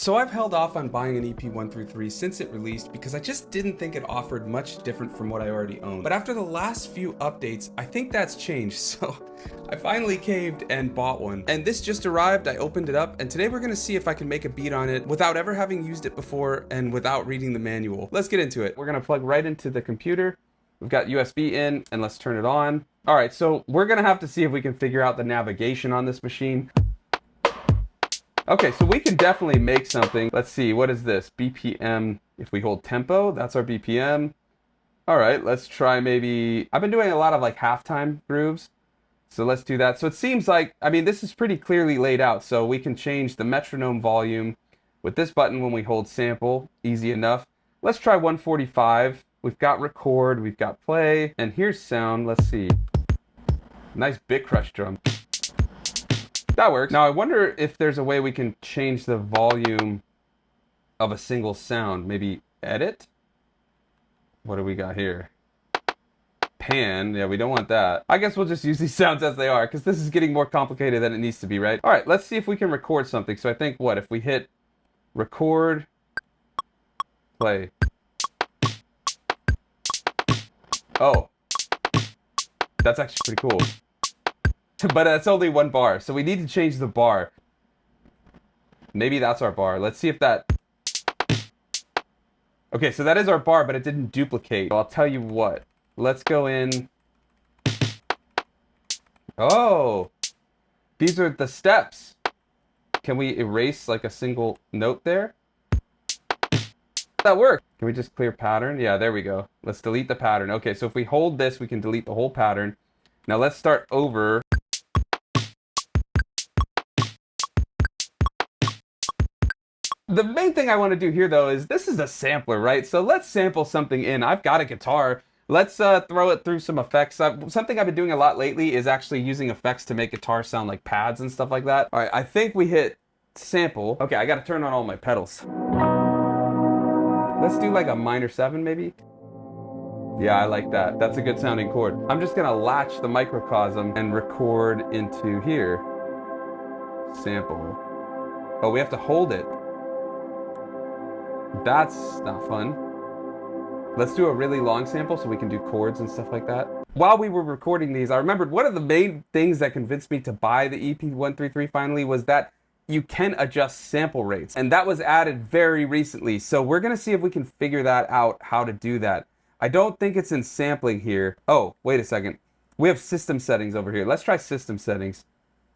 So I've held off on buying an EP-133 since it released because I just didn't think it offered much different from what I already owned. But after the last few updates, I think that's changed, so I finally caved and bought one. And this just arrived, I opened it up, and today we're gonna see if I can make a beat on it without ever having used it before and without reading the manual. Let's get into it. We're gonna plug right into the computer. We've got USB in, and let's turn it on. All right, so we're gonna have to see if we can figure out the navigation on this machine. Okay, so we can definitely make something. Let's see, what is this? BPM, if we hold tempo, that's our BPM. All right, let's try maybe, I've been doing a lot of like halftime grooves. So let's do that. So it seems like, I mean, this is pretty clearly laid out. So we can change the metronome volume with this button when we hold sample, easy enough. Let's try 145. We've got record, we've got play, and here's sound, let's see. Nice bit crush drum. That works. Now I wonder if there's a way we can change the volume of a single sound. Maybe edit? What do we got here? Pan, yeah, we don't want that. I guess we'll just use these sounds as they are because this is getting more complicated than it needs to be, right? All right, let's see if we can record something. So I think what, if we hit record, play. Oh, that's actually pretty cool. But that's only one bar, so we need to change the bar. Maybe that's our bar. Let's see if that... Okay, so that is our bar, but it didn't duplicate. I'll tell you what. Let's go in... Oh! These are the steps. Can we erase like a single note there? That worked. Can we just clear pattern? Yeah, there we go. Let's delete the pattern. Okay, so if we hold this, we can delete the whole pattern. Now let's start over. The main thing I want to do here, though, is this is a sampler, right? So let's sample something in. I've got a guitar. Let's throw it through some effects. Something I've been doing a lot lately is actually using effects to make guitars sound like pads and stuff like that. All right, I think we hit sample. Okay, I got to turn on all my pedals. Let's do like a minor 7, maybe. Yeah, I like that. That's a good sounding chord. I'm just going to latch the microcosm and record into here. Sample. Oh, we have to hold it. That's not fun. Let's do a really long sample so we can do chords and stuff like that. While we were recording these, I remembered one of the main things that convinced me to buy the EP-133 finally was that you can adjust sample rates. And that was added very recently. So we're gonna see if we can figure that out, how to do that. I don't think it's in sampling here. Oh, wait a second. We have system settings over here. Let's try system settings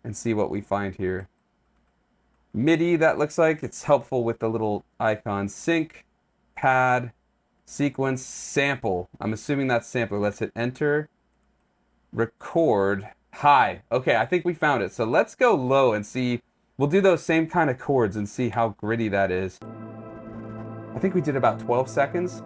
and see what we find here. MIDI, that looks like it's helpful with the little icon. Sync, pad, sequence, sample. I'm assuming that's sample. Let's hit enter. Record, high. Okay, I think we found it. So let's go low and see. We'll do those same kind of chords and see how gritty that is. I think we did about 12 seconds.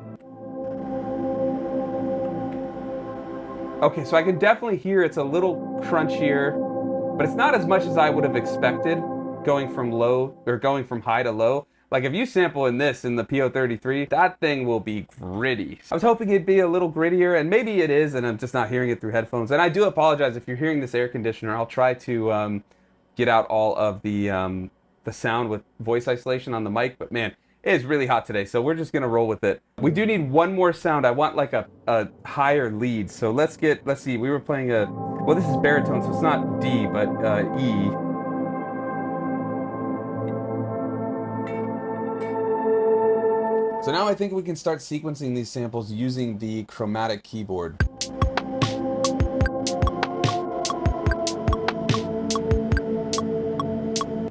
Okay, so I can definitely hear it's a little crunchier, but it's not as much as I would have expected. Going from low or going from high to low. Like if you sample in this in the KO.33, that thing will be gritty. I was hoping it'd be a little grittier, and maybe it is, and I'm just not hearing it through headphones. And I do apologize if you're hearing this air conditioner. I'll try to get out all of the sound with voice isolation on the mic, but man, it is really hot today, so we're just gonna roll with it. We do need one more sound. I want like a higher lead. So let's see, we were playing well, this is baritone, so it's not D, but E. So now I think we can start sequencing these samples using the chromatic keyboard.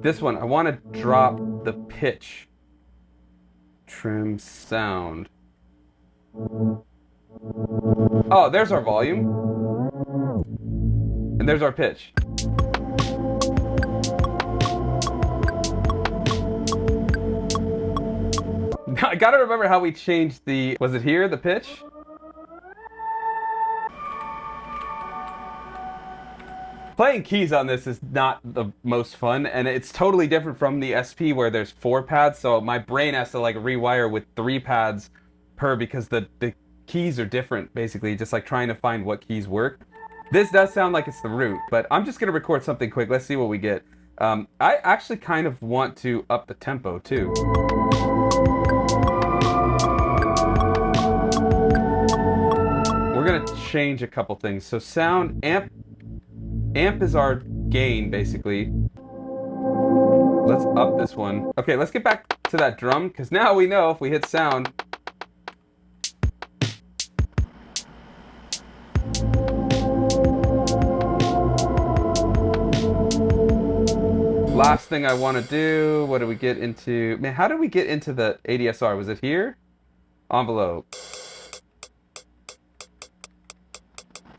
This one, I want to drop the pitch. Trim sound. Oh, there's our volume. And there's our pitch. I gotta remember how we changed the, was it here, the pitch? Playing keys on this is not the most fun, and it's totally different from the SP where there's 4 pads, so my brain has to like rewire with 3 pads per because the keys are different, basically, just like trying to find what keys work. This does sound like it's the root, but I'm just gonna record something quick. Let's see what we get. I actually kind of want to up the tempo too. We're gonna change a couple things. So sound, amp is our gain basically. Let's up this one. Okay, let's get back to that drum, because now we know if we hit sound. Last thing I want to do, what do we get into? Man, how did we get into the ADSR? Was it here? Envelope.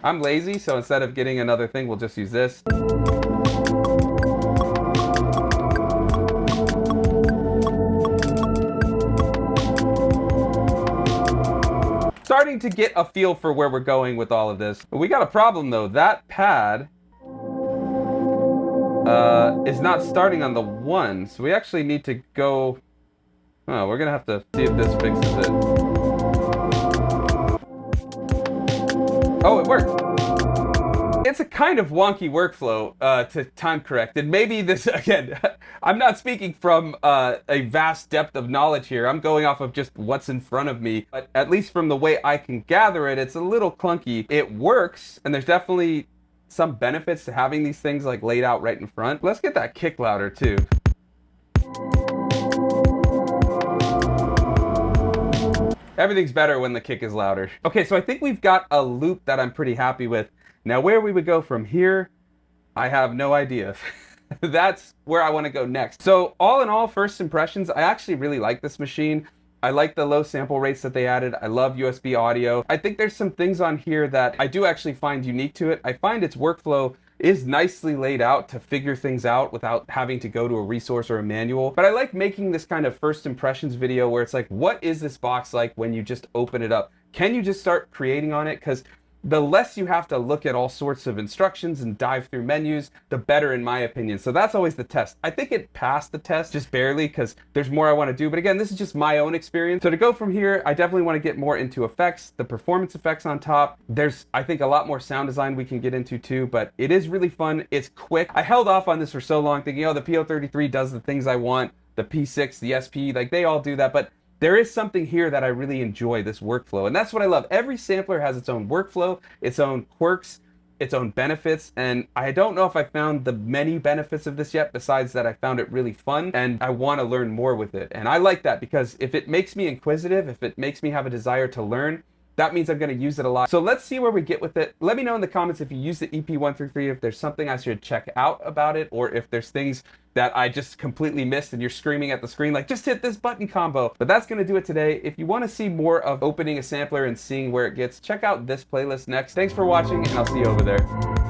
I'm lazy, so instead of getting another thing, we'll just use this. Starting to get a feel for where we're going with all of this. But we got a problem though. That pad is not starting on the 1, so we actually need to go. Oh, we're gonna have to see if this fixes it. Oh, it worked. It's a kind of wonky workflow to time correct, and maybe this, again, I'm not speaking from a vast depth of knowledge here. I'm going off of just what's in front of me, but at least from the way I can gather it, it's a little clunky. It works, and there's definitely some benefits to having these things like laid out right in front. Let's get that kick louder too. Everything's better when the kick is louder. Okay, so I think we've got a loop that I'm pretty happy with. Now where we would go from here, I have no idea. That's where I want to go next. So all in all, first impressions, I actually really like this machine. I like the low sample rates that they added. I love USB audio. I think there's some things on here that I do actually find unique to it. I find its workflow is nicely laid out to figure things out without having to go to a resource or a manual. But I like making this kind of first impressions video where it's like, what is this box like when you just open it up? Can you just start creating on it? Because the less you have to look at all sorts of instructions and dive through menus, the better in my opinion. So that's always the test. I think it passed the test just barely because there's more I want to do. But again, this is just my own experience. So to go from here, I definitely want to get more into effects, the performance effects on top. There's, I think, a lot more sound design we can get into too, but it is really fun. It's quick. I held off on this for so long thinking, oh, the P-033 does the things I want. The P6, the SP, like they all do that. But there is something here that I really enjoy, this workflow. And that's what I love. Every sampler has its own workflow, its own quirks, its own benefits. And I don't know if I found the many benefits of this yet, besides that I found it really fun and I want to learn more with it. And I like that because if it makes me inquisitive, if it makes me have a desire to learn, that means I'm going to use it a lot. So let's see where we get with it. Let me know in the comments if you use the EP-133, if there's something I should check out about it, or if there's things that I just completely missed and you're screaming at the screen like, just hit this button combo. But that's going to do it today. If you want to see more of opening a sampler and seeing where it gets, check out this playlist next. Thanks for watching, and I'll see you over there.